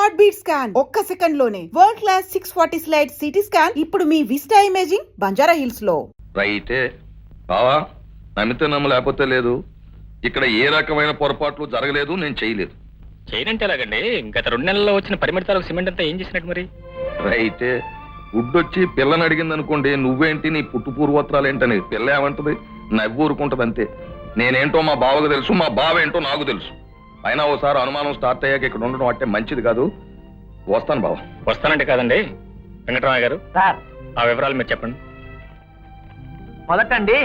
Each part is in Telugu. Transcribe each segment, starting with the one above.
హార్ట్ బీట్ స్కాన్ ఒక్క సెకండ్ లోనే world class 640 slide CT scan ఇప్పుడు మీ విస్టా ఇమేజింగ్ బంజారా హిల్స్ లో. రైటే బావా, నమ్మితే నమ్మలేకపోతే లేదు. ఇక్కడ ఏ రకమైన పొరపాట్లు జరగలేదు, నేను చేయలేదు. చేయనంటే ఎలాగండి? గత 2 నెలల్లో వచ్చిన పరిమితాలకు సిమెంట్ అంతా ఏం చేసినట్టు మరి? రైటే, గుడ్డొచ్చి పిల్లని అడిగింది అనుకోండి, నువ్వేంటి నీ పుట్టు పూర్వత్రాలు ఏంటని పిల్ల ఏమంటది? నవ్వు ఊరుకుంటది అంతే. నేనేంటో మా బావకు తెలుసు, మా బావ ఏంటో నాకు తెలుసు. అయినా ఓసారి అనుమానం స్టార్ట్ అయ్యాక ఇక్కడ ఉండడం అంటే మంచిది కాదు. వస్తాను బావ. వస్తానంటే కాదండి వెంకటరామయ్య గారు, సార్ ఆ వివరాలు మీరు చెప్పండి. మొదటండి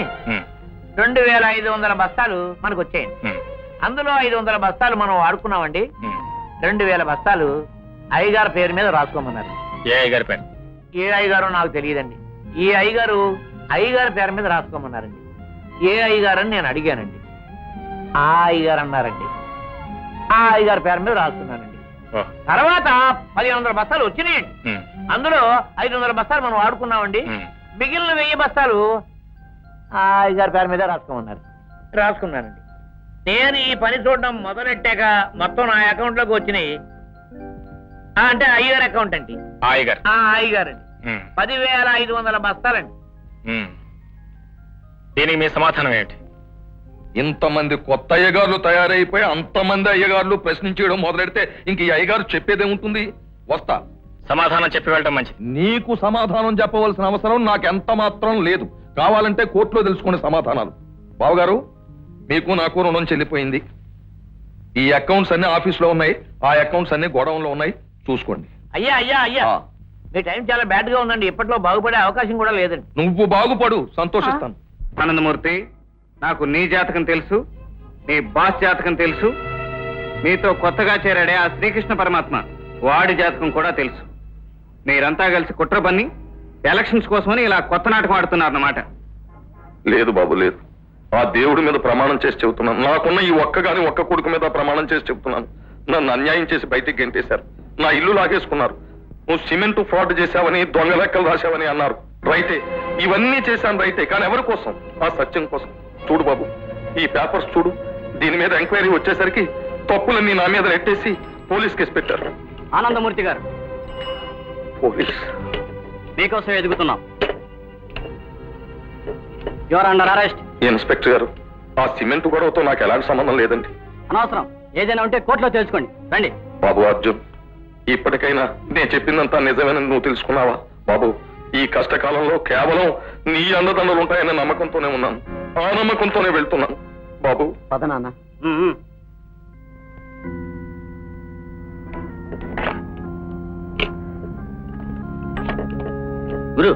2500 బస్తాలు మనకు వచ్చాయండి. అందులో 500 బస్తాలు మనం వాడుకున్నామండి. 2000 బస్తాలు అయ్యగారి పేరు మీద రాసుకోమన్నారు. ఏ అయ్యగారి పేరు? ఏ అయ్యగారో నాకు తెలియదండి. ఈ అయ్యగారు అయ్యగారి పేరు మీద రాసుకోమన్నారండి. ఏ అయ్యగారు అని నేను అడిగానండి. ఆ అయ్యగారు అన్నారండి. ఆ అయ్యగారి పేరు మీద రాసుకున్నానండి. తర్వాత 1500 బస్తాలు వచ్చినాయండి. అందులో 500 బస్తాలు మనం వాడుకున్నామండి. మిగిలిన 1000 బస్తాలు ఆ అయ్యగారి పేరు మీద రాసుకున్నానండి. నేను ఈ పని చూడడం మొదలెట్టాక మొత్తం నా అకౌంట్ లోకి వచ్చినాయి. అంటే అయ్యగారి అకౌంట్ అండి. అయ్యగారండి 10,500 బస్తాలండి. దీనికి మీ సమాధానం ఏంటి? ఇంతమంది కొత్త అయ్యగారులు తయారైపోయి అంతమంది అయ్యగారులు ప్రశ్నించడం మొదలెడితే ఇంక ఈ అయ్యగారు చెప్పేదేముంటుంది? వస్తా, సమాధానం చెప్పి వెళ్ళడం మంచిది. నీకు సమాధానం చెప్పవలసిన అవసరం నాకెంత మాత్రం లేదు. కావాలంటే కోర్టులో తెలుసుకునే సమాధానాలు. బావగారు, మీకు నాకు రుణం చెల్లిపోయింది. ఈ అకౌంట్స్ అన్ని ఆఫీస్లో ఉన్నాయి, ఆ అకౌంట్స్ అన్ని గోడౌన్లో ఉన్నాయి, చూసుకోండి. అయ్యా మీ టైం చాలా బ్యాడ్ గా ఉందండి. ఇప్పట్లో బాగుపడే అవకాశం కూడా లేదండి. నువ్వు బాగుపడు, సంతోషిస్తాను. ఆనందమూర్తి, నాకు నీ జాతకం తెలుసు, నీ బాస్ జాతకం తెలుసు, నీతో కొత్తగా చేరాడే ఆ శ్రీకృష్ణ పరమాత్మ వాడి జాతకం కూడా తెలుసు. మీరంతా కలిసి కుట్ర పన్ని ఎలక్షన్స్ కోసమని ఇలా కొత్త నాటకం ఆడుతున్నారన్నమాట. లేదు బాబు, లేదు. ఆ దేవుడి మీద ప్రమాణం చేసి చెబుతున్నాను. నాకున్న ఈ ఒక్క కొడుకు మీద ప్రమాణం చేసి చెబుతున్నాను. నన్ను అన్యాయం చేసి బయటికి గెంటేశారు. నా ఇల్లు లాగేసుకున్నారు. నువ్వు సిమెంట్ ఫ్రాడ్ చేశావని, దొంగ లెక్కలు రాశావని అన్నారు. రైతే, ఇవన్నీ చేశాను రైతే. కానీ ఎవరి కోసం? ఆ సత్యం కోసం. చూడు బాబు, ఈ పేపర్స్ చూడు. దీని మీద ఎంక్వైరీ వచ్చేసరికి తప్పులన్నీ నా మీద నెట్టేసి పోలీస్ కేసు పెట్టారు. ఆనందమూర్తి గారు, పోలీస్ మీకోసం ఎదుగుతున్నాం. You're under arrest. ఇన్స్పెక్టర్ గారు, ఆ సిమెంట్ గొడవతో నాకు ఎలాంటి సంబంధం లేదండి. అనవసరం. ఏదైనా ఉంటే కోర్టులో తెలుసుకోండి. రండి. బాబు అర్జున్, ఇప్పటికైనా నేను చెప్పిందంతా నిజమేనని నువ్వు తెలుసుకున్నావా? బాబు, ఈ కష్టకాలంలో కేవలం నీ అండదండలు ఉంటాయనే నమ్మకంతోనే ఉన్నాను. ఆ నమ్మకంతోనే వెళ్తున్నాను. బాబు పద నాన్న. గురు,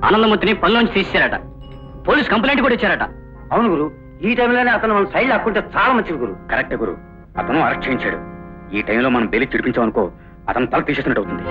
ఆనందమూర్తిని పనిలోంచి తీసేశారట. పోలీస్ కంప్లైంట్ కూడా ఇచ్చారట. అవును గురు, ఈ టైంలోనే అతను మన సైడ్ లాక్కుంటే చాలా మంచిది గురు. కరెక్ట్ గురు, అతను అరెస్ట్ చేయించాడు. ఈ టైంలో మనం బెయిల్ చిడిపించామనుకో, అతను తల తీసేసినట్టు అవుతుంది.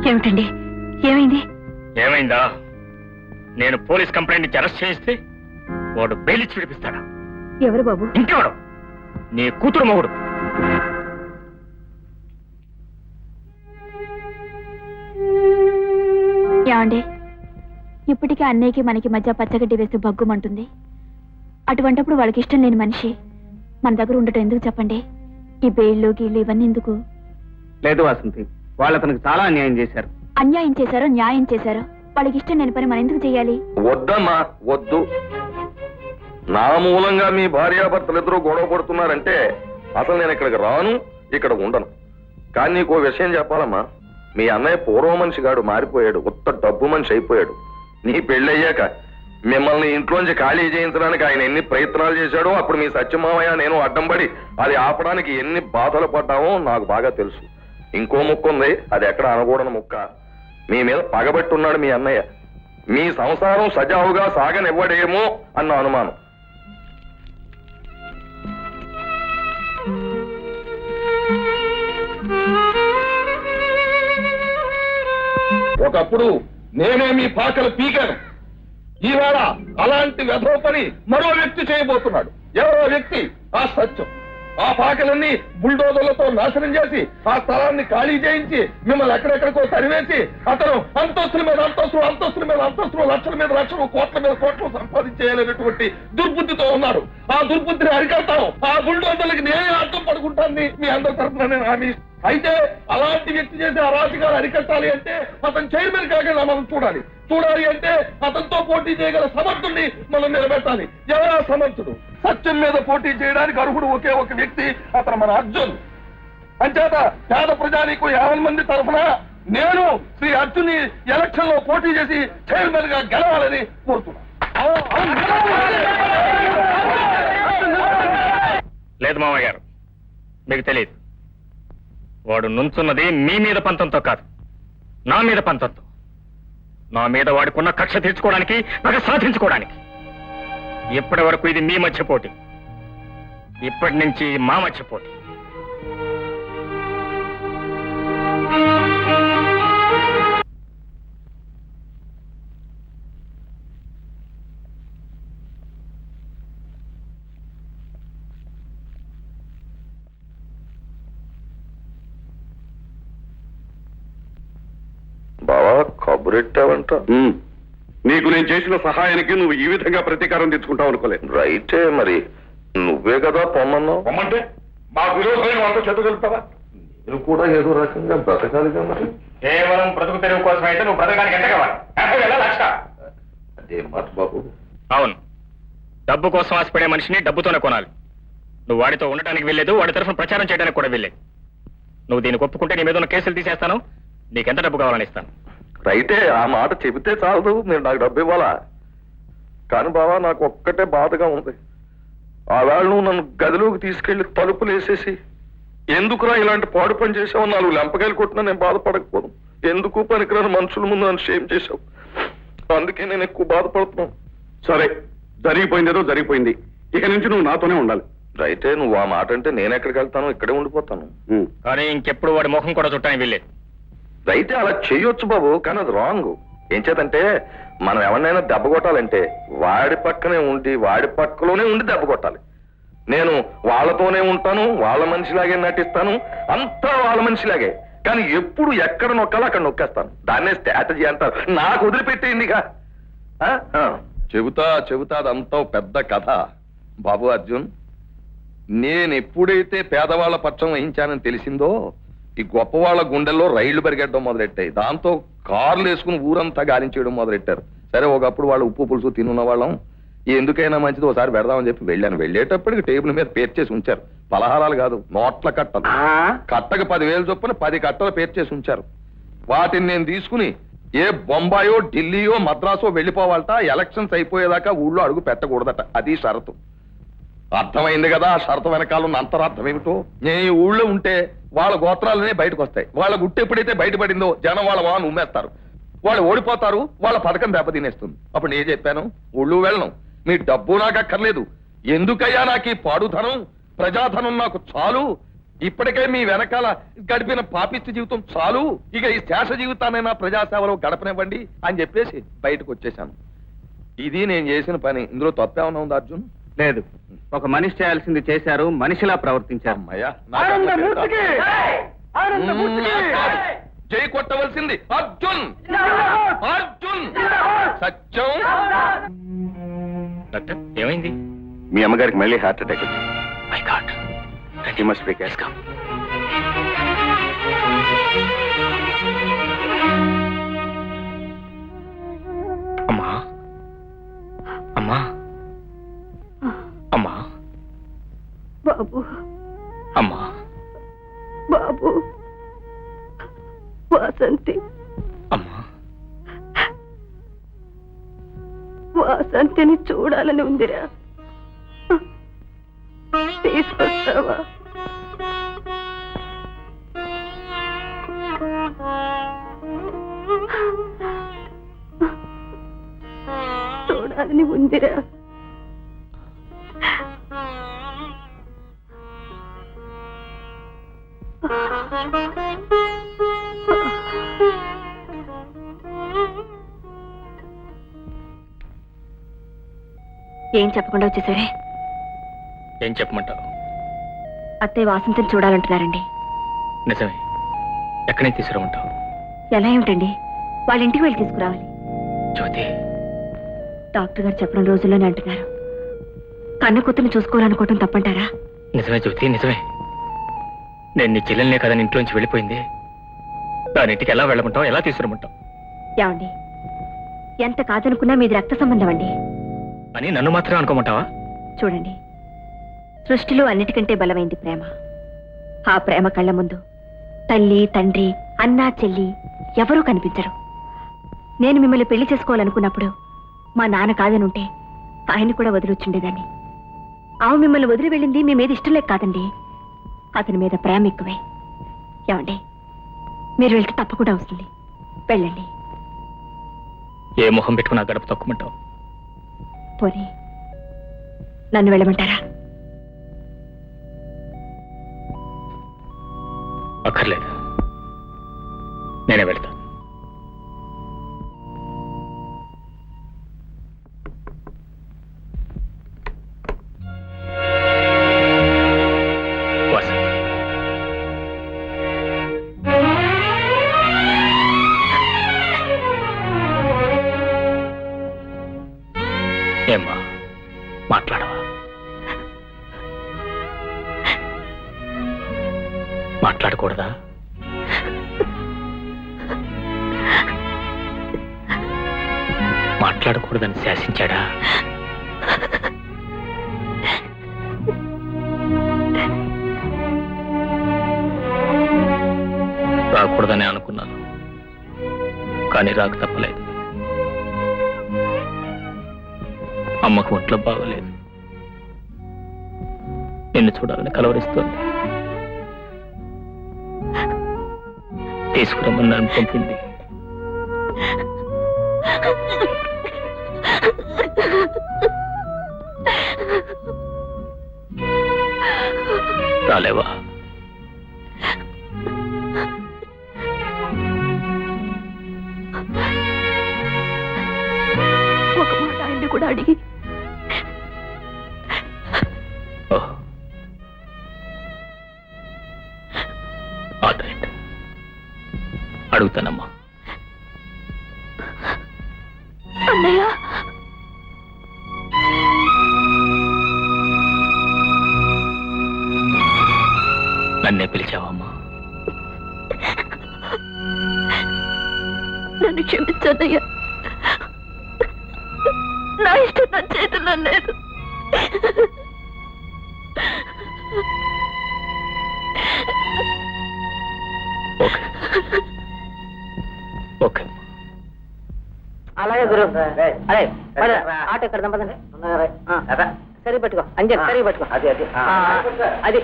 ఏమిటండి, ఏమైంది? ఏమైందా? నేను పోలీస్ కంప్లైంట్ ఇచ్చి అరెస్ట్ చేయిస్తే వాడు బెయిల్ ఇచ్చి విడిపిస్తాడా? ఎవరు బాబు? ఇంకెవడు? నీ కూతురు మొగుడు. ఏమండి, ఇప్పటికే అన్నయ్యకి మనకి మధ్య పచ్చగడ్డి వేస్తే బగ్గుమంటుంది. అటువంటప్పుడు వాళ్ళకి ఇష్టం లేని మనిషి మన దగ్గర ఉండటం ఎందుకు చెప్పండి? ఈ బెయిళ్ళు గీళ్ళు ఇవన్నీ ఎందుకు? లేదు వాసంతి, వాళ్ళు అతనికి చాలా అన్యాయం చేశారు. అన్యాయం చేశారో న్యాయం చేశారో వాళ్ళకి ఇష్టం లేని పని మనం ఎందుకు చేయాలి? వద్దమ్మా, వద్దు. నా మూలంగా మీ భార్యాభర్తలు ఇద్దరు గొడవ పడుతున్నారంటే అసలు నేను ఇక్కడికి రాను, ఇక్కడ ఉండను. కానీ నీకు విషయం చెప్పాలమ్మా. మీ అన్నయ్య పూర్వ మనిషి గాడు మారిపోయాడు, ఉత్త డబ్బు మనిషి అయిపోయాడు. నీ పెళ్ళయ్యాక మిమ్మల్ని ఇంట్లోంచి ఖాళీ చేయించడానికి ఆయన ఎన్ని ప్రయత్నాలు చేశాడో అప్పుడు మీ సత్యమామయ్య నేను అడ్డం పడి అది ఆపడానికి ఎన్ని బాధలు పడ్డామో నాకు బాగా తెలుసు. ఇంకో ముక్క ఉంది, అది ఎక్కడ అనకూడని ముక్క. మీ మీద పగబట్టున్నాడు మీ అన్నయ్య. మీ సంసారం సజావుగా సాగనివ్వడేమో అన్న అనుమానం. ఒకప్పుడు నేనే మీ పాకలు పీకాను. ఈవేళ అలాంటి వెధవ పని మరో వ్యక్తి చేయబోతున్నాడు. ఎవరో వ్యక్తి ఆ సత్యం. ఆ పాకలన్నీ బుల్డోజర్లతో నాశనం చేసి ఆ స్థలాన్ని ఖాళీ చేయించి మిమ్మల్ని ఎక్కడెక్కడికో తరివేసి అతను అంతస్తుల మీద అంతస్తులు, అంతస్తుల మీద అంతస్తులు, లక్షల మీద లక్షలు, కోట్ల మీద కోట్లు సంపాదించేయాలనేటువంటి దుర్బుద్ధితో ఉన్నాడు. ఆ దుర్బుద్ధిని అరికడతాం. ఆ బుల్డోజర్లకి నేనే అర్థం పడుకుంటాను మీ అందరి తరఫున నేను హామీ. అయితే అలాంటి వ్యక్తి చేసే అరాచకాలు అరికట్టాలి అంటే అతను చైర్మన్ కాకుండా మనం చూడాలి అంటే అతనితో పోటీ చేయగల సమర్థుడిని మనం నిలబెట్టాలి. ఎవరా సమర్థుడు? సత్యం మీద పోటీ చేయడానికి అర్హుడు ఒకే ఒక వ్యక్తి, అతను మన అర్జున్. అంచేత పేద ప్రజానికి 50 మంది తరఫున నేను శ్రీ అర్జున్ ఎలక్షన్ లో పోటీ చేసి చైర్మన్ గా గెలవాలని కోరుతున్నాను. లేదు మామయ్య గారు, మీకు తెలియదు. వాడు నుంచున్నది మీ మీద పంతంతో కాదు, నా మీద పంతంతో. నా మీద వాడుకున్న కక్ష తీర్చుకోవడానికి, పగ సాధించుకోవడానికి. ఇప్పటి వరకు ఇది మీ మధ్య పోటీ, ఇప్పటి నుంచి మా మధ్య పోటీ. బావా కబురెట్టావంట. నీకు నేను చేసిన సహాయానికి నువ్వు ఈ విధంగా ప్రతీకారం తెచ్చుకుంటావు అనుకోలేదు. రైటే, మరి నువ్వే కదా పొమ్మన్నావు. పొమ్మంటే మా విరోధమైన వాళ్ళతో చెత్తగలుగుతావా? నేను కూడా ఏదో రకంగా బ్రతకాలి కదా. మరి కేవలం బ్రతుకు తెరువు కోసం అయితే నువ్వు బ్రతకడానికి ఎంత కావాలి? 50,000 లక్ష? అదే మాట బాబు. అవును, డబ్బు కోసం ఆశపడే మనిషిని డబ్బుతోనే కొనాలి. నువ్వు వాడితో ఉండటానికి వెళ్ళలేదు, వాడి తరఫున ప్రచారం చేయడానికి కూడా వెళ్ళలేదు. నువ్వు దీనికి ఒప్పుకుంటే నీ మీద ఉన్న కేసులు తీసేస్తాను, నీకెంత డబ్బు కావాలని ఇస్తాను. రైతే, ఆ మాట చెబితే చాలదు, మీరు నాకు డబ్బు ఇవ్వాలా? కానీ బావా నాకు ఒక్కటే బాధగా ఉంది. ఆ వేళ నువ్వు నన్ను గదిలోకి తీసుకెళ్లి తలుపులు వేసేసి ఎందుకురా ఇలాంటి పాడు పని చేసావు, 4 లెంపకాయలు కొట్టినా నేను బాధపడకపోను. ఎందుకు పనికిరాని మనుషుల ముందు నన్ను షేమ్ చేశావు. అందుకే నేను ఎక్కువ బాధపడుతున్నాను. సరే, జరిగిపోయిందేదో జరిగిపోయింది. ఇక నుంచి నువ్వు నాతోనే ఉండాలి. రైతే, నువ్వు ఆ మాట అంటే నేను ఎక్కడికి వెళ్తాను, ఇక్కడే ఉండిపోతాను. కానీ ఇంకెప్పుడు వాడి ముఖం కూడా చుట్టానికి వెళ్ళలేదు. రైతే అలా చేయొచ్చు బాబు, కానీ అది రాంగ్. ఏం చేతంటే మనం ఎవరినైనా దెబ్బ కొట్టాలంటే వాడి పక్కనే ఉండి వాడి పక్కలోనే ఉండి దెబ్బ కొట్టాలి. నేను వాళ్ళతోనే ఉంటాను, వాళ్ళ మనిషిలాగే నటిస్తాను, అంతా వాళ్ళ మనిషిలాగే. కానీ ఎప్పుడు ఎక్కడ నొక్కాలో అక్కడ నొక్కేస్తాను. దాన్నే స్ట్రాటజీ అంటారు. నాకు వదిలిపెట్టేందిగా. చెబుతా అదంతా పెద్ద కథ. బాబు అర్జున్, నేను ఎప్పుడైతే పేదవాళ్ల పక్షం వహించానని తెలిసిందో ఈ గొప్ప వాళ్ళ గుండెల్లో రైళ్లు పరిగెట్టడం మొదలెట్టాయి. దాంతో కార్లు వేసుకుని ఊరంతా గాలించేయడం మొదలెట్టారు. సరే, ఒకప్పుడు వాళ్ళు ఉప్పు పులుసు తినున్న వాళ్ళం, ఎందుకైనా మంచిది ఒకసారి పెడదామని చెప్పి వెళ్ళాను. వెళ్ళేటప్పటికి టేబుల్ మీద పేర్చేసి ఉంచారు. పలహారాలు కాదు, నోట్ల కట్టలు. కట్టకు 10,000 చొప్పున 10 కట్టలు పేర్చేసి ఉంచారు. వాటిని నేను తీసుకుని ఏ బొంబాయో ఢిల్లీయో మద్రాసో వెళ్ళిపోవాలట. ఎలక్షన్స్ అయిపోయేదాకా ఊళ్ళో అడుగు పెట్టకూడదట. అది షరతు. అర్థమైంది కదా ఆ షరతు వెనకాల ఉన్న అంతరార్థం ఏమిటో. నేను ఈ ఊళ్ళో ఉంటే వాళ్ళ గోత్రాలనే బయటకు వస్తాయి. వాళ్ళ గుట్టు ఎప్పుడైతే బయటపడిందో జనం వాళ్ళ వాహనం ఉమ్మేస్తారు, వాళ్ళు ఓడిపోతారు, వాళ్ళ పథకం దెబ్బతినేస్తుంది. అప్పుడు నేను చెప్పాను, ఊళ్ళు వెళ్ళను, మీ డబ్బు నాకు అక్కర్లేదు. ఎందుకయ్యా నాకు ఈ పాడుధనం, ప్రజాధనం నాకు చాలు. ఇప్పటికే మీ వెనకాల గడిపిన పాపిష్టి జీవితం చాలు. ఇక ఈ శేష జీవితానైనా ప్రజాసేవలో గడపనివ్వండి అని చెప్పేసి బయటకు వచ్చేసాను. ఇది నేను చేసిన పని. ఇందులో తప్పేమన్నా ఉంది అర్జున్? లేదు, ఒక మనిషి చేయాల్సింది చేశారు, మనిషిలా ప్రవర్తించారు. అమ్మయ్యా, జై కొట్టవలసింది అర్జున్. అర్జున్ సత్యం. డాక్టర్, ఏమైంది? మీ అమ్మగారికి మళ్ళీ హార్ట్ అటాక్ వచ్చింది. My God, you must be careful. అమ్మా, అమ్మా, అమ్మా, బాబు, అమ్మా, బాబు, వాసంతి, అమ్మా. వాసంతిని చూడాలని ఉందిరా, తీసుకొస్తావా? చూడాలని ఉందిరా. ఏం చెప్పకుండా వచ్చేసరే. ఏం చెప్పమంటావు? అత్తయ్య వాసంతిని చూడాలంటున్నారండి. నిజమే. ఎక్కడి నుంచి తీసుకురమంటావు? ఎలా ఏమిటండి, వాళ్ళ ఇంటికి వెళ్ళి తీసుకురావాలి. జ్యోతి, డాక్టర్ గారు చెప్పడం రోజుల్లోనే అంటున్నారు. కన్న కూతుర్ని చూసుకోవాలనుకోవటం తప్పంటారా? నిజమే జ్యోతి, నిజమే. నేను నీ చెల్లెల్నే కదా ఇంట్లోంచి వెళ్ళిపోయింది. దాని ఇంటికి ఎలా వెళ్ళమంటావు, ఎలా తీసుకురమంటావు? ఏమండి, ఎంత కాదనుకున్నా మీది రక్త సంబంధం అండి. అని నన్ను మాత్రం అనుకోమంటావా? చూడండి, సృష్టిలో అన్నిటికంటే బలమైంది ప్రేమ. ఆ ప్రేమ కళ్ళ ముందు తల్లి, తండ్రి, అన్నా, చెల్లి ఎవరూ కనిపించరు. నేను మిమ్మల్ని పెళ్లి చేసుకోవాలనుకున్నప్పుడు మా నాన్న కాదనుంటే ఆయన కూడా వదిలొచ్చుండేదాన్ని. ఆమె మిమ్మల్ని వదిలి వెళ్ళింది మీ మీద ఇష్టం లేక కాదండి, అతని మీద ప్రేమ ఎక్కువే. ఏమండి, మీరు వెళ్తే తప్పకుండా వస్తుంది. వెళ్ళండి. ఏ మొహం పెట్టుకుని ఆ గడప తొక్కమంటావు? పోనీ నన్ను వెళ్ళమంటారా? అక్కర్లేదు, నేనే వెళ్తాను. వాసంతి, ఏమ్మా, మాట్లాడవా? మాట్లాడకూడదా? మాట్లాడకూడదని శాసించాడా? రాకూడదని అనుకున్నాను, కానీ రాక తప్పలేదు. అమ్మకు ఒంట్లో బాగలేదు, నిన్ను చూడాలని కలవరిస్తోంది. తీసుకురమ్మని నన్ను పంపింది. రాలేవా? ఒక మాట ఆయన్ని కూడా అడిగి ఓహ్, ఆల్ రైట్, అడుగుతానమ్మా. అన్నయ్య నన్నే పిలిచావమ్మా? నన్ను క్షమించన్నయ్య, నా ఇష్టం నా చేతుల్లో లేదు. Okay okay. అలాగే గురు. అరే ఆటో ఎక్కడ దంపదండి. సరి పట్టుకో అంజన్, సరి పట్టుకో. అది అది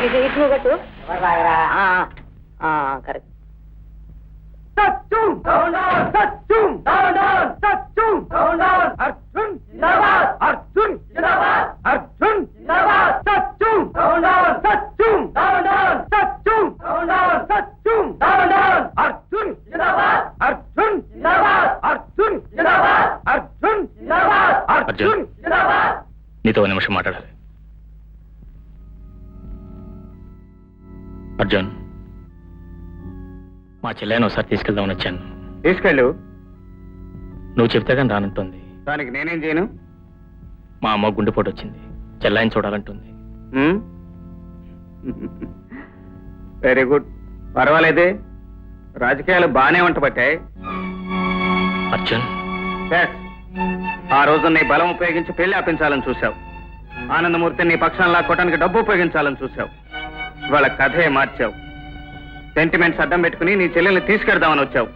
ఇది ఇటు నువ్వు కట్టు. కరెక్ట్. అర్జున్, నీతో ఒక నిమిషం మాట్లాడాలి. అర్జున్, మా చెల్లెని ఒకసారి తీసుకెళ్దామని వచ్చాను. తీసుకెళ్ళు. నువ్వు చెప్తే కానీ రానంటుంది. దానికి నేనేం చేయను? మా అమ్మ గుండెపోటు వచ్చింది, చెల్లాయిని చూడాలంటుంది. Very good, పర్వాలేదే. రాజకీయాలు బాగానే వంట పట్టాయి. అర్జున్, ఆ రోజు నీ బలం ఉపయోగించి పెళ్లి ఆపించాలని చూశావు. ఆనందమూర్తిని నీ పక్షాన్ని లాక్కోవడానికి డబ్బు ఉపయోగించాలని చూశావు. ఇవాళ కథే మార్చావు. సెంటిమెంట్స్ అడ్డం పెట్టుకుని నీ చెల్లెల్ని తీసుకెళ్దామని వచ్చావు.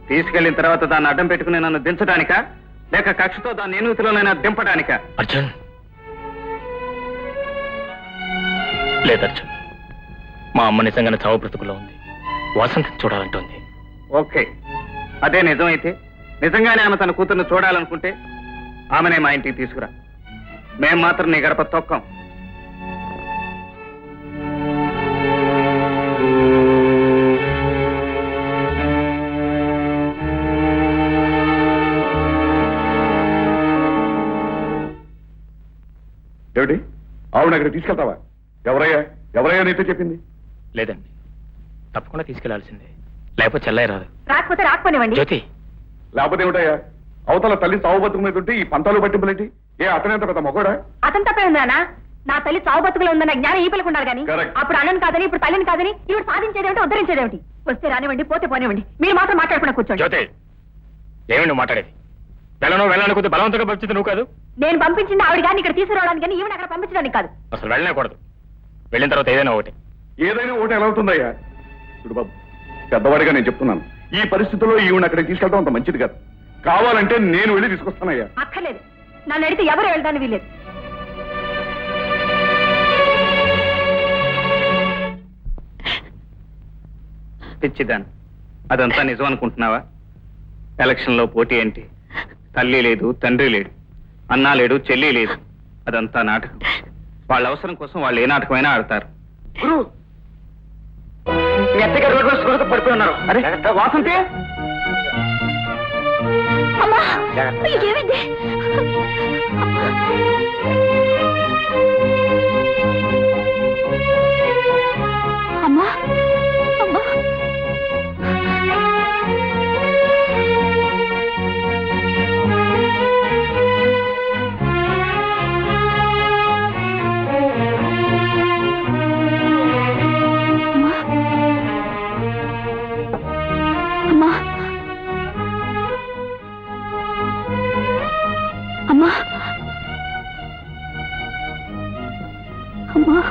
తీసుకెళ్లిన తర్వాత దాన్ని అడ్డం పెట్టుకుని నన్ను దించడానికా, లేక కక్షతో దాన్ని ఎనుగుతిలోనైనా దింపడానికా? అర్జున్, లేదు అర్జున్, మా అమ్మ నిజంగానే చావు బ్రతుకులో ఉంది. వాసంతిని చూడాలంటోంది. ఓకే, అదే నిజమైతే, నిజంగానే ఆమె తన కూతుర్ని చూడాలనుకుంటే ఆమెనే మా ఇంటికి తీసుకురా. మేం మాత్రం నీ గడప తొక్కం. ఆవిడ అక్కడ తీసుకెళ్తావా? ఎవరయ్యా నీతో చెప్పింది? లేదండి, తప్పకుండా తీసుకెళ్లాల్సిందే, లేకపోతే చెల్లయ్య రాదు. రాకపోతే రాకపోనివ్వండి. జ్యోతి, లేకపోతే ఏమిటయ్యా? అవతల తల్లి సాగు బతుకు మీద ఉంటే ఈ పంతాలు పట్టింపులేంటి? అతనేంత పెద్ద మొగోడా? అతను తప్పే ఉందా? నా తల్లి చావు బతుకులో ఉందన్న జ్ఞానం ఈ పిల్లకున్నారు కానీ Correct. అప్పుడు అన్నను కాదని ఇప్పుడు తల్లిని కాదని ఇవి సాధించేదేమిటి, ఉద్ధరించేదేమిటి? వస్తే రానివ్వండి, పోతే పోనివ్వండి, మీరు మాత్రం మాట్లాడుకున్నా కూర్చోండి. జ్యోతి, ఏమి నువ్వు మాట్లాడేది? వెళ్ళను కొద్ది బలవంతంగా పంపించింది నువ్వు కాదు. నేను పంపించింది ఆవిడ గారిని ఇక్కడ తీసుకురావడానికి కానీ ఈవిడ అక్కడ పంపించడానికి కాదు. అసలు వెళ్ళనేకూడదు. వెళ్ళిన తర్వాత ఏదైనా ఒకటి. ఏదైనా ఒకటి ఎలా అవుతుందయ్యా? చూడు బాబు, పెద్దవాడిగా నేను చెప్తున్నాను, ఈ పరిస్థితుల్లో ఈవిడ అక్కడికి తీసుకెళ్ళడం అంత మంచిది కాదు. కావాలంటే నేను వెళ్ళి తీసుకొస్తానయ్యా. అక్కర్లేదు, నన్ను అడిగితే ఎవరు వెళ్తాను వీలేదు. పిచ్చిదాన్ని, అదంతా నిజం అనుకుంటున్నావా? ఎలక్షన్లో పోటీ ఏంటి? తల్లి లేదు, తండ్రి లేడు, అన్నా లేడు, చెల్లి లేదు. అదంతా నాటకం. వాళ్ళ అవసరం కోసం వాళ్ళు ఏ నాటకమైనా ఆడతారు. పడిపోయి ఉన్నారు. అరే వాసంతి, అమ్మా, ఏమైంది? అమ్మా, అమ్మా, అమ్మా, అమ్మా, అమ్మా,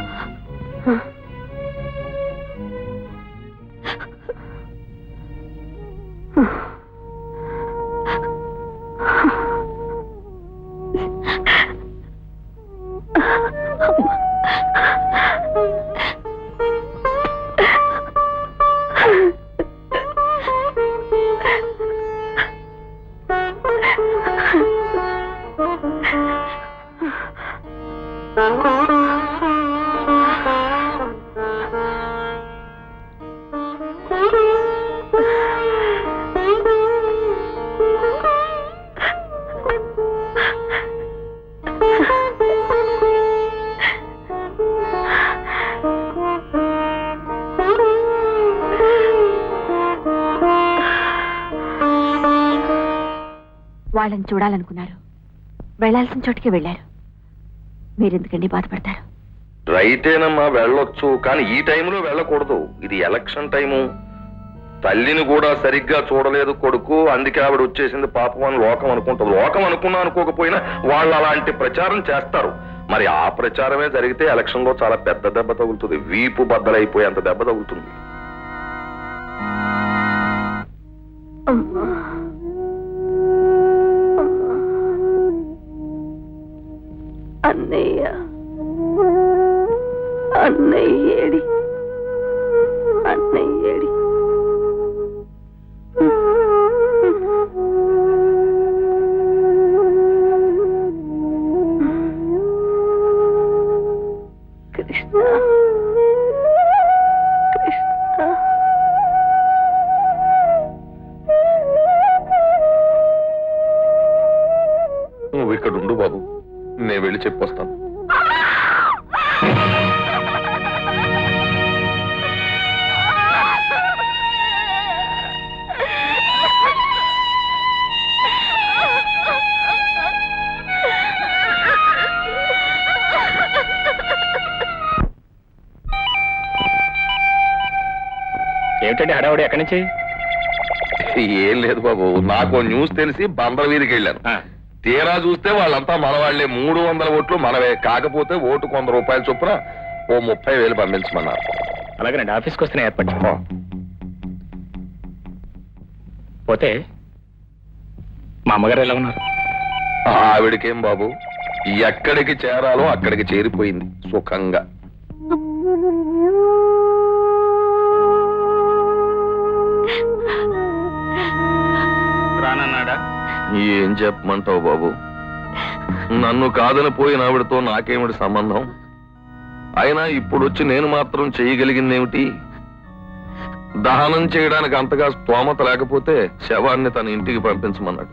వాళ్ళని చూడాలనుకున్నారు, వెళ్లాల్సిన చోటుకి వెళ్ళారు. మీరెందుకండి బాధపడతారు? రైటేనమ్మా, వెళ్ళొచ్చు, కానీ ఈ టైంలో వెళ్ళకూడదు. ఇది ఎలక్షన్ టైము. తల్లిని కూడా సరిగ్గా చూడలేదు కొడుకు, అందుకే ఆవిడ వచ్చేసింది పాపం అని లోకం అనుకుంటుంది. లోకం అనుకోకపోయినా వాళ్ళు అలాంటి ప్రచారం చేస్తారు. మరి ఆ ప్రచారమే జరిగితే ఎలక్షన్ లో చాలా పెద్ద దెబ్బ తగులుతుంది. వీపు బద్దలైపోయేంత దెబ్బ తగులుతుంది. అన్నయ్య, అన్నయ్యేడి, అన్నయ్యేడి. కృష్ణ, కృష్ణ. నువ్వు ఇక్కడ ఉండు బాబు, నేను వెళ్ళి చెప్పొస్తాను. ఏమిటండి హడావుడి? ఎక్కడి నుంచి? ఏం లేదు బాబు, నాకు న్యూస్ తెలిసి బందర వీధికి వెళ్ళాను. తీరా చూస్తే వాళ్ళంతా మనవాళ్లే. 300 ఓట్లు మనవే. కాకపోతే ఓటుకు 100 రూపాయల చొప్పున ఓ 30,000 పంపించమన్నారు. అలాగేనండి, ఆఫీస్కి వస్తేనే ఏర్పాటు. పోతే మా అమ్మగారు ఎలా ఉన్నారు? ఆవిడకేం బాబు, ఎక్కడికి చేరాలో అక్కడికి చేరిపోయింది సుఖంగా. రానన్నాడా? ఏం చెప్పమంటావు బాబు, నన్ను కాదని పోయిన ఆవిడతో నాకేమిటి సంబంధం? అయినా ఇప్పుడు వచ్చి నేను మాత్రం చేయగలిగిందేమిటి? దహనం చేయడానికి అంతగా స్తోమత లేకపోతే శవాన్ని తన ఇంటికి పంపించమన్నాడు.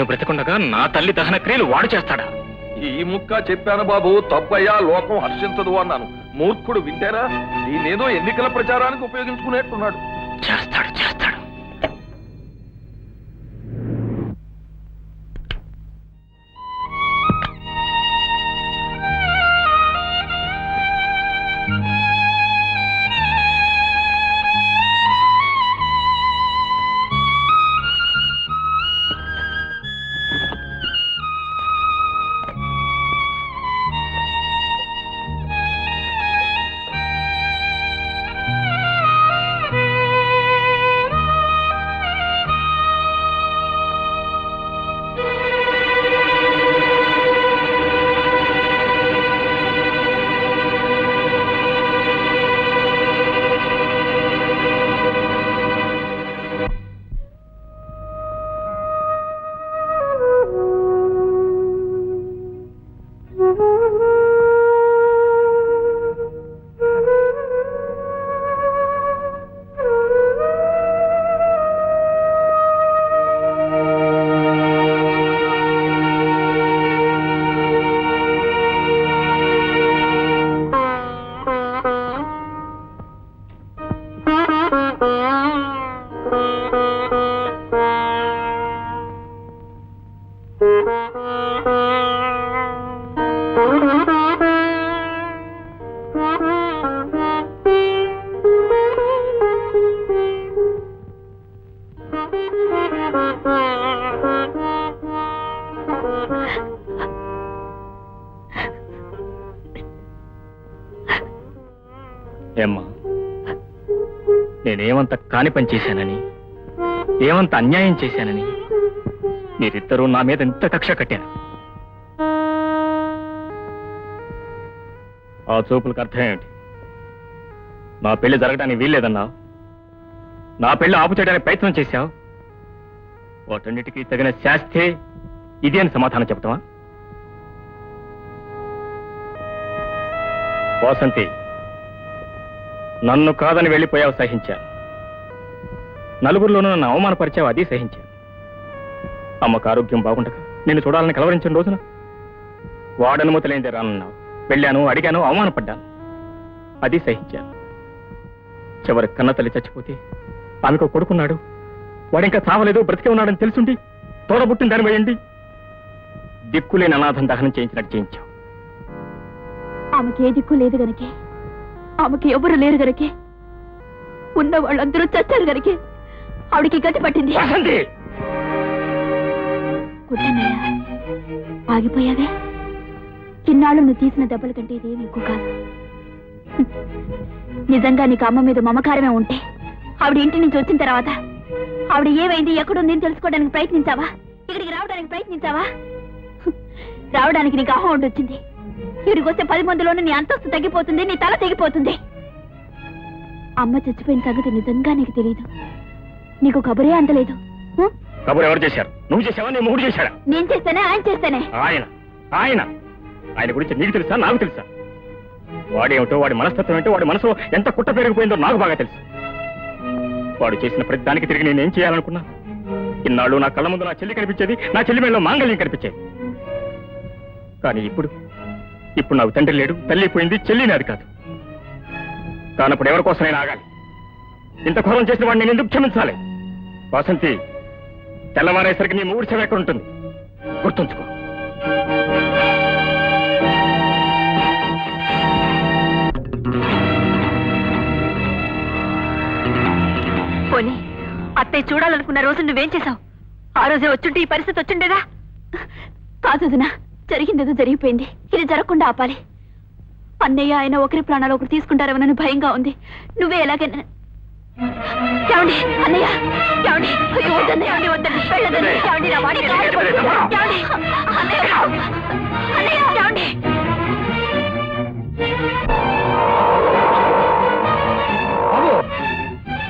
బ్రతికుండగా నా తల్లి దహన క్రియలు వాడు చేస్తాడా? ఈ ముక్క చెప్పాను బాబు, తప్పయ్యా, లోకం హర్షించదు అన్నాను. మూర్ఖుడు వింటారా? దీనేదో ఎన్నికల ప్రచారానికి ఉపయోగించుకునేట్టున్నాడు. చేస్తాడు చేస్తాడు. ఏమ్మా, నేనేమంత కాని పని చేశానని, ఏమంత అన్యాయం చేశానని మీరిద్దరూ నా మీద ఎంత కక్ష కట్టారు? ఆ చూపులకు అర్థం ఏమిటి? నా పెళ్లి జరగడానికి వీల్లేదన్నావు, నా పెళ్లి ఆపు చేయడానికి ప్రయత్నం చేశావు. వాటన్నిటికీ తగిన శాస్తే ఇది అని సమాధానం చెప్తావా? వాసంతి, నన్ను కాదని వెళ్ళిపోయావు, సహించాను. నలుగురిలోనూ నన్ను అవమానపరిచావు, అది సహించాను. అమ్మకు ఆరోగ్యం బాగుండగా నిన్ను చూడాలని కలవరించిన రోజున వాడనుమతి లేనిదే రానన్నావు. వెళ్ళాను, అడిగాను, అవమానపడ్డాను, అది సహించాను. చివరి కన్న తల్లి చచ్చిపోతే ఆమెకు కొడుకున్నాడు, వాడింకా చావలేదు, బ్రతికే ఉన్నాడని తెలుసుండి తోడబుట్టిన దాని వేయండి దిక్కులేని అనాథం దహనం చేయించినట్టు చేయించావు. ఆమెకి ఏ దిక్కు లేదు గనకే, ఆమెకి ఎవరు లేరు గనకే, ఉన్న వాళ్ళందరూ చచ్చారు గనకే ఆవిడికి గతి పట్టింది. కుట్టన్నయ్య, ఆగిపోయావే. ఇన్నాళ్ళు నువ్వు తీసిన దెబ్బల కంటే ఇదేమి ఎక్కువ కాదు. నిజంగా నీకు అమ్మ మీద మమకారమే ఉంటే ఆవిడ ఇంటి నుంచి వచ్చిన తర్వాత ఆవిడ ఏమైంది, ఎక్కడుంది అని తెలుసుకోవడానికి ప్రయత్నించావా? ఇక్కడికి రావడానికి ప్రయత్నించావా? రావడానికి నీకు అహం వచ్చింది. ఇక్కడికి వస్తే 10 మందిలోనూ నీ అంతస్తు తగ్గిపోతుంది, నీ తల తెగిపోతుంది. అమ్మ చచ్చిపోయిన సంగతి నిజంగా నీకు తెలియదు. నీకు కబురే అందలేదు. కబురు ఎవరు చేశారు? నువ్వు చేసావా, నీ మొగుడు చేశాడా? నేను చేస్తానే, ఆయన చేస్తానే. ఆయన ఆయన ఆయన గురించి నీకు తెలుసా, నాకు తెలుసా? వాడేమిటో, వాడి మనస్తత్వం ఏంటో, వాడి మనసులో ఎంత కుట్ర పెరిగిపోయిందో నాకు బాగా తెలుసు. వాడు చేసిన ప్రతి దానికి తిరిగి నేనేం చేయాలనుకున్నా? ఇన్నాళ్ళు నా కళ్ళ ముందు నా చెల్లి కనిపించేది, నా చెల్లి మేడలో మాంగళ్యం కనిపించేది. కానీ ఇప్పుడు నాకు తండ్రి లేడు, తల్లి పోయింది, చెల్లి నాది కాదు. కానప్పుడు ఎవరి కోసం నేను ఆగాలి? ఇంత ఘోరం చేసిన వాడిని నేను ఎందుకు క్షమించాలి? వాసంతి, తెల్లవారేసరికి నీ మూడు చెవి ఎక్కడ ఉంటుంది గుర్తుంచుకో. పోనీ అత్తయ్య చూడాలనుకున్న రోజు నువ్వేం చేశావు? ఆ రోజే వచ్చుంటే ఈ పరిస్థితి వచ్చుండేదా? కాదు వదినా, జరిగిందేదో జరిగిపోయింది. ఇది జరగకుండా ఆపాలి. అన్నయ్య ఆయన ఒకరి ప్రాణాలు ఒకరు తీసుకుంటారేమోనని భయంగా ఉంది. నువ్వే ఎలాగైనా ఏమండి అన్నయ్య, ఏమండి? అయ్యో వద్దన్నయ్య, ఏమండి వద్దండి, వెళ్ళదండి, ఏమండి నా వాడి కాలు పట్టుకుంటా. ఏమండి అన్నయ్య, అన్నయ్య, ఏమండి? బాబు,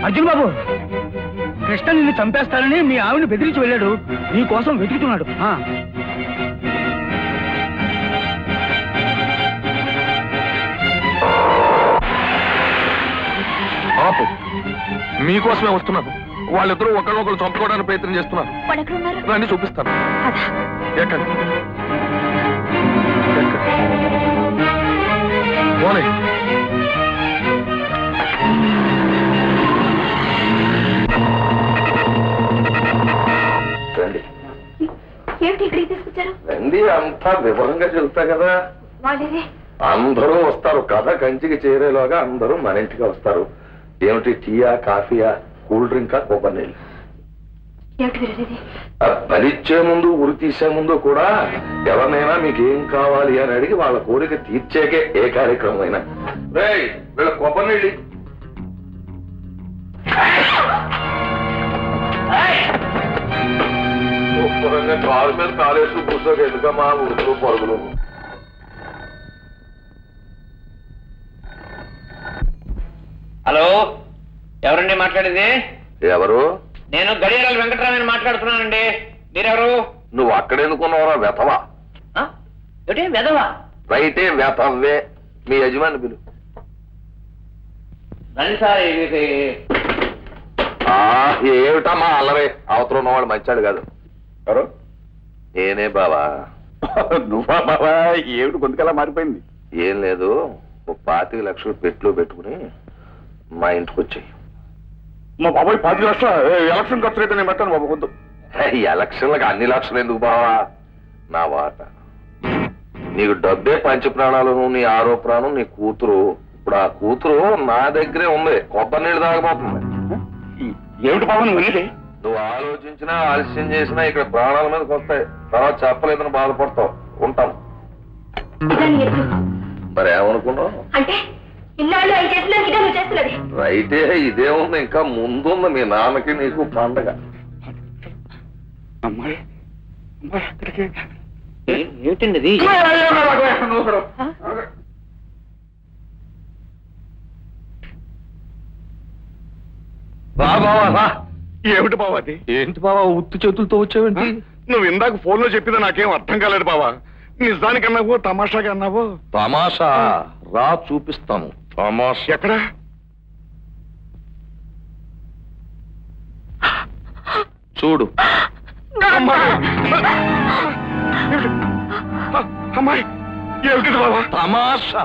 అర్జున్ బాబు, కృష్ణ నిన్ను చంపేస్తానని మీ ఆవిని బెదిరించి వెళ్ళాడు. నీ కోసం వెతుకుతున్నాడు. ఆపు, మీకోసమే వస్తున్నాను. వాళ్ళిద్దరూ ఒకరినొకరు చంపుకోవడానికి ప్రయత్నం చేస్తున్నారు. వాళ్ళు ఎక్కడున్నారు? రండి చూపిస్తాను. పద. ఎక్కండి. పోనీ. రండి ఏమిటి ఇక్కడికి తీసుకొచ్చారు? రండి, అంతా వివరంగా చెబుతా కదా. వాళ్ళే అందరూ వస్తారు. కథ కంచికి చేరేలోగా అందరూ మన ఇంటికి వస్తారు. ఏమిటి, టీయా, కాఫీయా, కూల్ డ్రింకా, కొబ్బరి నీళ్ళు? ఏమిటి వీరది? బలిచ్చే ముందు ఉరి తీసే ముందు కూడా ఎవరినైనా మీకు ఏం కావాలి అని అడిగి వాళ్ళ కోరిక తీర్చేకే ఏ కార్యక్రమం అయినా. రేయ్, వీళ్ళ కొబ్బరి నీళ్ళు. శుభ్రంగా కాలు మీద కాలేసి కూర్చోక ఎందుకమ్మా ఉరుకులు పరుగులు. హలో, ఎవరండి మాట్లాడేది? ఎవరు? నేను గడియారాల వెంకటరామని మాట్లాడుతున్నానండి. మీరెవరు? నువ్వు అక్కడెందుకున్నావురా వెతవా? ఏమిటి వెదవా? రైటే, వెతవే. మీ యజమాని పిలు. రండి సార్. ఏమిటమ్మా అల్లరే? అవతల ఉన్నవాడు మంచాడు కాదు. ఎవరు? నేనే బావా. నువ్వా బావా? ఏమిటి గొంతుకలా మారిపోయింది? ఏం లేదు, 25 లక్షలు పెట్టులో పెట్టుకుని మా ఇంటికి వచ్చాయి. మా బాబాయ్ 10 లక్షలు ఎలక్షన్ ఖర్చు అయితే నేను పెట్టాను బాబు. వద్దు. ఎలక్షన్లకు అన్ని లక్షలు ఎందుకు బావా? నా వాట. నీకు డబ్బే పంచ ప్రాణాలు, నీ ఆరో ప్రాణం నీ కూతురు. ఇప్పుడు ఆ కూతురు నా దగ్గరే ఉంది, కొబ్బరి నీళ్ళు తాగబోతుంది. ఏమిటి బాబా నువ్వు అనేది? నువ్వు ఆలోచించినా ఆలస్యం చేసినా ఇక్కడ ప్రాణాల మీదకి వస్తాయి. తర్వాత చెప్పలేదని బాధపడతావు. ఉంటాను. మరి ఏమనుకున్నావు? అంటే ఇన్నాళ్ళు ఆయన చేస్తున్నారు, ఇదే నువ్వు చేస్తున్నది. రైతే, ఇదే ఉంది. ఇంకా ముందుంది మీ నాన్నకి నీకు పండగ. అమ్మాయి అమ్మాయి అక్కడికి ఏమిటండి ఇది? బాబా ఏమిటి బాబా అది? ఏంటి బావా ఉత్తి చేతులతో వచ్చావేంటి? నువ్వు ఇందాక ఫోన్ లో చెప్పింది నాకేం అర్థం కాలేదు బాబా. నిజానికి అన్నావో తమాషాగా అన్నావో? తమాషా రా, చూపిస్తాను తమాషా. ఎక్కడ? చూడు. అమ్మాయి అమ్మాయి ఏమిటి బాబా? తమాషా.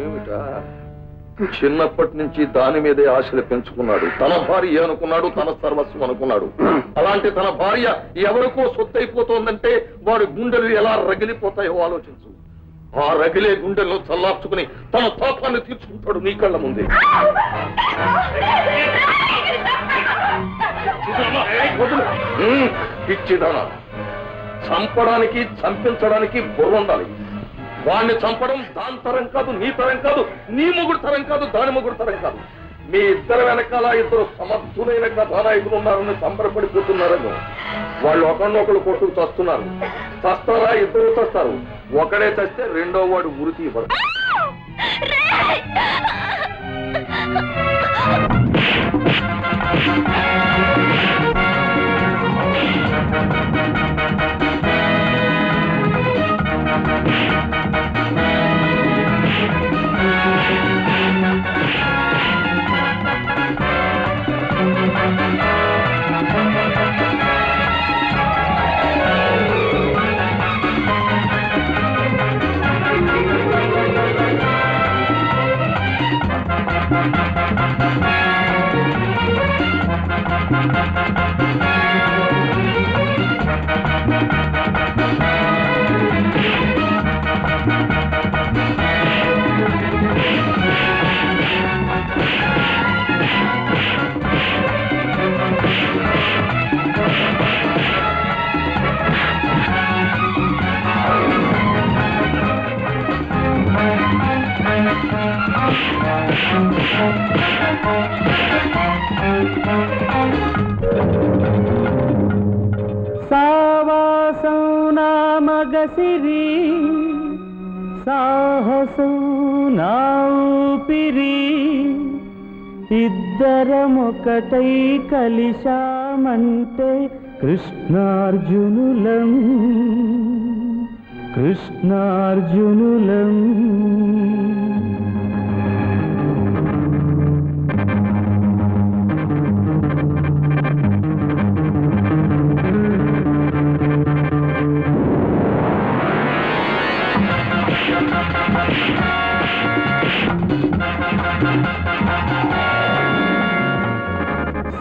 ఏమిటా? చిన్నప్పటి నుంచి దాని మీదే ఆశలు పెంచుకున్నాడు. తన భార్య అనుకున్నాడు, తన సర్వస్వం అనుకున్నాడు. అలాంటి తన భార్య ఎవరికో సొత్తైపోతోందంటే వాడి గుండెలు ఎలా రగిలిపోతాయో ఆలోచించు. ఆ రగిలే గుండెల్లో చల్లార్చుకుని తన తాపాన్ని తీర్చుకుంటాడు నీ కళ్ళ ముందే. పిచ్చిదానా, చంపడానికి చంపించడానికి బుర్ర ఉండాలి. వాణ్ణి చంపడం దాని తరం కాదు, నీ తరం కాదు, నీ మొగుడు తరం కాదు, దాని మొగుడు తరం కాదు. మీ ఇద్దరు వెనకాల ఇద్దరు సమర్థులైన కథానాయకులు ఉన్నారని సంబరపడిపోతున్నారని వాళ్ళు ఒకరినొకరు కొట్టుకు చస్తున్నారు. చస్తారా? ఇద్దరు చస్తారు. ఒకడే చస్తే రెండో వాడు ఉరి తీయబడు. సావాసం నా మగసిరి, సాహసం నా ఊపిరి, ఇద్దరమొకటై కలిశామంటే కృష్ణార్జునులం, కృష్ణార్జునులం.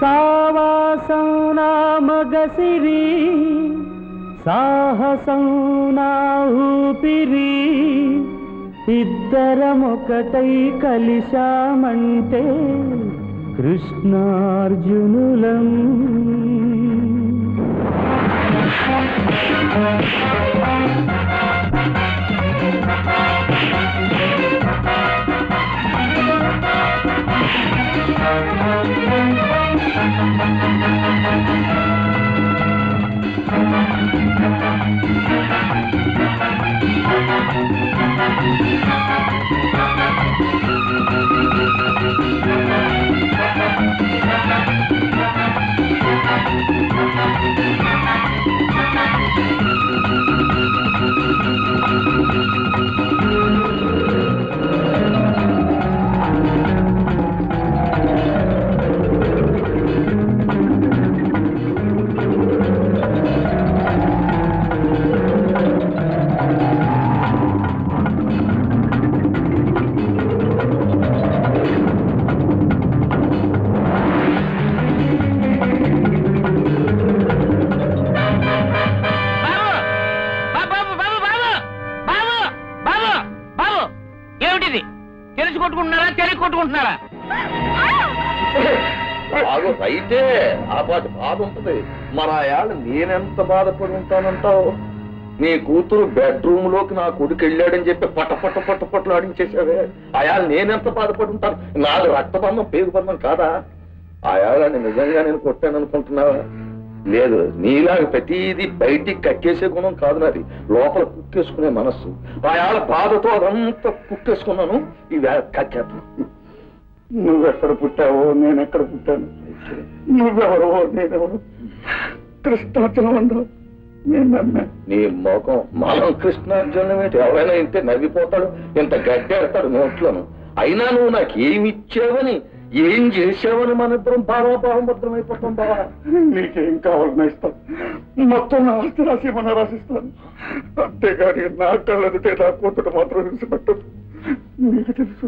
సావాసం నా మగసిరి, సాహసం నా ఊపిరి, ఇద్దరమొకటై కలిశామంటే కృష్ణార్జునులం. బాగా రైతే ఆ పాటి బాధ ఉంటుంది. మరి ఆ ఏళ్ళ నేనెంత బాధపడి ఉంటానంటావు? నీ కూతురు బెడ్రూమ్ లోకి నా కొడుకు వెళ్ళాడని చెప్పి పట్టలు ఆడించేసావే. ఆ ఏళ్ళ నేనెంత బాధపడి ఉంటాను? నాది రక్తబంధం పేగుబంధం కాదా? ఆ ఏళ్ళని నిజంగా నేను కొట్టాను అనుకుంటున్నావా? లేదు, నీలాగా ప్రతిదీ బయటికి కక్కేసే గుణం కాదు నాది, లోపల కుక్కేసుకునే మనస్సు. ఆ ఏళ్ళ బాధతో అదంతా కుక్కేసుకున్నాను, ఈ వేళ కక్కేస్తాను. నువ్వెక్కడ పుట్టావో నేనెక్కడ పుట్టాను, నువ్వెవరో నేనెవరు, కృష్ణార్జునం అన్నావు నేను నమ్మా. నీ ముఖం మనం కృష్ణార్జునం ఏంటి? ఎవరైనా ఇంతే నవ్విపోతాడు, ఇంత గడ్డేస్తాడు నోట్లను. అయినా నువ్వు నాకు ఏమి ఇచ్చావని, ఏం చేసావని మన ఇద్దరం భావాభావం భద్రమైపోతాం. బావా, నీకేం కావాలన్నా ఇస్తాను, మొత్తం నా ఆస్తి రాసిమన్నా రాసిస్తాను. అంతేగాని నా కళ్ళెదుటే నా కూతురు మాత్రం విడిచిపెట్టదు. నీకు తెలుసు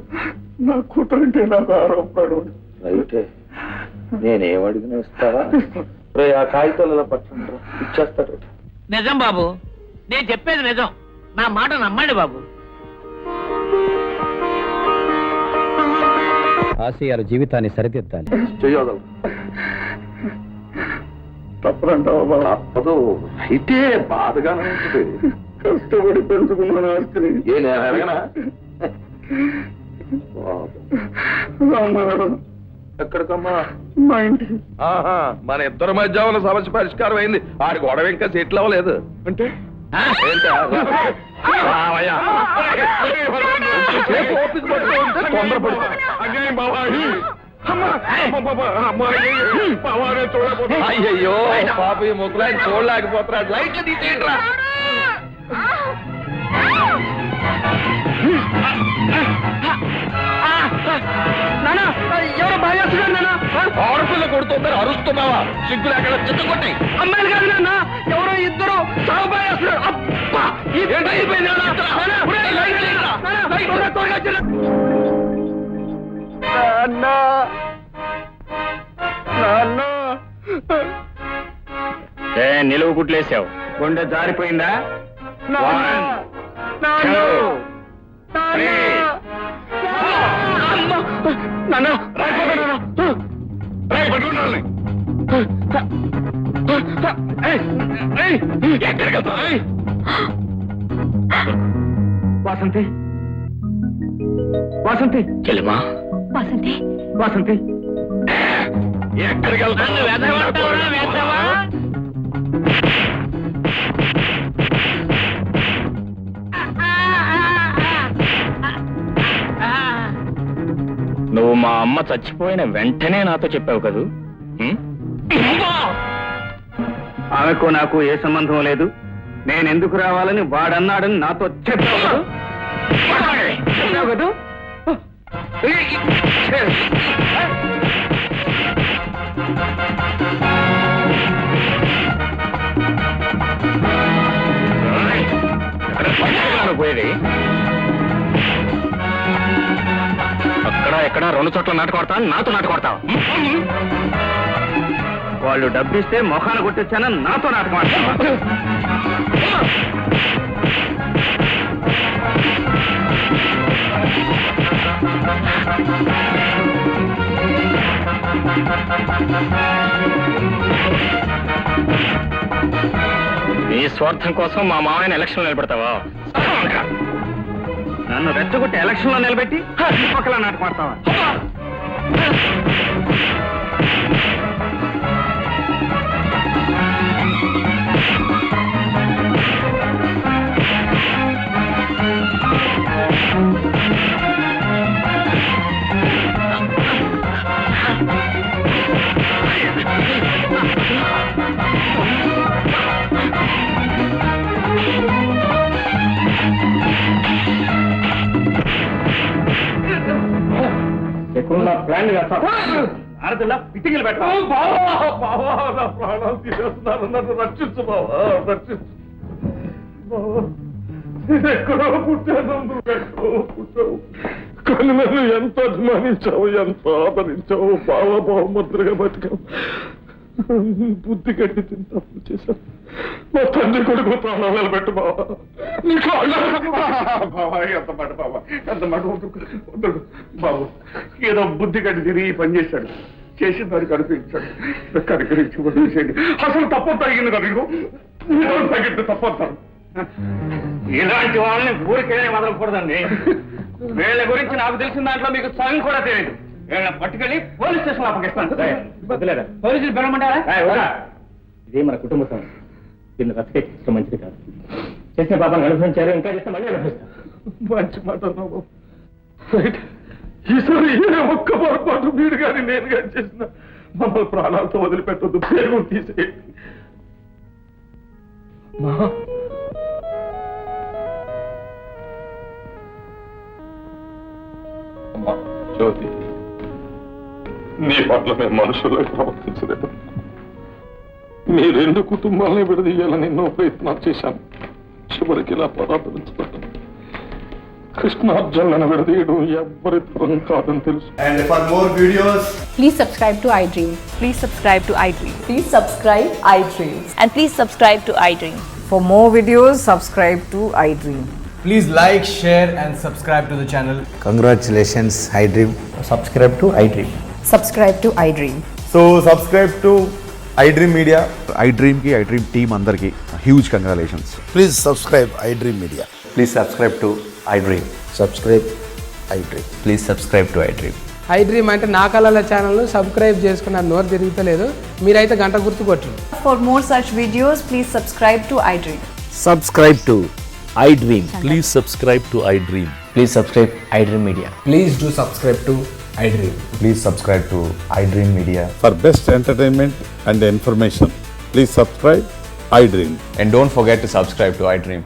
నా కూతురు అంటే నాకు ఆరోపడు. అయితే నేనేమడిగినా ఇస్తావా? రే, ఆ కాగితాలలో పట్టండి, ఇచ్చేస్తాడు. నిజం బాబు, నేను చెప్పేది నిజం, నా మాట నమ్మండి బాబు. ఆశయాల జీవితాన్ని సరిదిద్దాలి. చేయగలరు. తప్పదంటావా బాబా? తప్పదు. అయితే బాధగానే ఉంటుంది. కష్టపడి పెంచుకున్నాను ఆస్తిని. ఏ నేను అడగనా? రామారావు, ఎక్కడికమ్మా? మా ఇంటికి. ఆహా, మన ఇద్దరి మధ్య ఉన్న సమస్య పరిష్కారం అయింది. ఆడి గొడవ ఇంకా సెటిల్ అవ్వలేదు. అంటే ఏంటా? రావయ్యా. ఎంతసేపు ఓపిక పడుతూ ఉంటే తొందరపడుతూ. అయ్యయ్యో పాప ఈ ముగ్గులాయన చూడలేకపోతున్నాడు. లైట్లు తీసేయండిరా. ఎవరో బాగా ఆడపిల్ల కొడుతుందని అరుస్తున్నావా? సిగ్గులు ఎక్కడ చిత్తకొట్టాయి. అమ్మాయిలు కాదు నాన్న, ఎవరో ఇద్దరు చావు బాగేస్తున్నారు. నిలువు గుట్లేసావు. గుండె జారిపోయిందా? 1, 2, 3. ఎక్కడికి వెళ్తావు? వాసంతి, వాసంతి, చెల్లెమా, వాసంతి వాసంతి, ఎక్కడికి వెళ్తావు? నువ్వు మా అమ్మ చచ్చిపోయిన వెంటనే నాతో చెప్పావు కదూ? ఆమెకు నాకు ఏ సంబంధం లేదు. నేను ఎందుకు రావాలని వాడన్నాడని నాతో చెప్పావు కదూ? చెప్పావు కదూ? పోయేది అక్కడ ఎక్కడ 2 చోట్ల నాటు కొడతాను, నాతో నాటు కొడతావు. వాళ్ళు డబ్బిస్తే మొఖాన కొట్టించానని నాతో నాటకం ఆడతావా? నీ స్వార్థం కోసం మా మామయ్యని ఎలక్షన్ నిలబెడతావా? నన్ను రెచ్చగొట్టి ఎలక్షన్ లో నిలబెట్టి పక్కల నాటకం ఆడతావా? ప్లాన్ ఆడదిలా పిటికలు పెట్టా. ప్రాణాలు తీసేస్తున్నారు. నన్ను రక్షించు బావా, రక్షించు. ఎక్కడో పుట్టాను, ఎక్కడో పుట్టావు. కానీ నన్ను ఎంత అభిమానించావు, ఎంత ఆదరించావు. బావ బహుమతులుగా బతికావు. బుద్ధి గడ్డి తిని తప్పు చేశాను. మా తండ్రి కొడుకు ప్రాణాలు నిలబెట్టు బావా. బాబా ఎంత మాట బాబా, ఎంత మాట బాబు. ఏదో బుద్ధి గడ్డి తిరిగి పని చేశాడు. చేసిన దానికి అనిపించాడు. కనికరించి వదిలేసేయండి. అసలు తప్పు తగ్గింది కదా నీకు. తగ్గింది తప్పంటారు. ఇలాంటి వాళ్ళని ఊరికే వదలకూడదండి. వీళ్ళ గురించి నాకు తెలిసిన దాంట్లో మీకు సగం కూడా తెలియదు. వీళ్ళని పట్టుకెళ్ళి పోలీస్ స్టేషన్ అప్పగిస్తాను. పోలీసులు పిలవమంటారా? ఇది మన కుటుంబ సమస్య. దీన్ని రక్షించడం మంచిది కాదు. చేసిన పాపాన్ని అనుభవించారు, ఇంకా చేస్తే మళ్ళీ అనుభవిస్తారు. మంచి మాట అన్నావు. ఈసారి ఏ ఒక్క పొరపాటు మీరు కానీ నేను కానీ చేసిన మమ్మల్ని ప్రాణాలతో వదిలిపెట్టద్దు. పేరు తీసేయండి. అమ్మా జ్యోతి, నీ పట్ల మేము మనుషుల్లో ప్రవర్తించలేదు. మీ 2 కుటుంబాలని విడదీయాలని ఎన్నో ప్రయత్నాలు చేశాను. చివరికి ఇలా పరాపరించబడ్డాను. కృష్ణార్జునులను విడదీయడం ఎవ్వరి తరం కాదని తెలుసు. And for more videos, Please subscribe to iDream. Please subscribe to iDream. Please subscribe iDream. And please subscribe to iDream. For more videos, subscribe to iDream. Please like, share and subscribe to the channel. Congratulations iDream. Subscribe to iDream. Subscribe to iDream. So subscribe to iDream media. iDreamకి iDream టీమ్ అందరికి huge congratulations. Please subscribe iDream media. Please subscribe to iDream. Subscribe iDream. Please subscribe to iDream. IDream అంటే నా కళల ఛానల్ను సబ్స్క్రైబ్ చేసుకున్న నోరు తిరుగుతలేదు, మీరైతే గంట గుర్తు కొట్టండి. For more such videos, please subscribe to iDream. Subscribe to I dream. Please subscribe to iDream. Please subscribe iDream media. Please do subscribe to iDream. Please subscribe to iDream media. For best entertainment and information, please subscribe iDream. And don't forget to subscribe to iDream.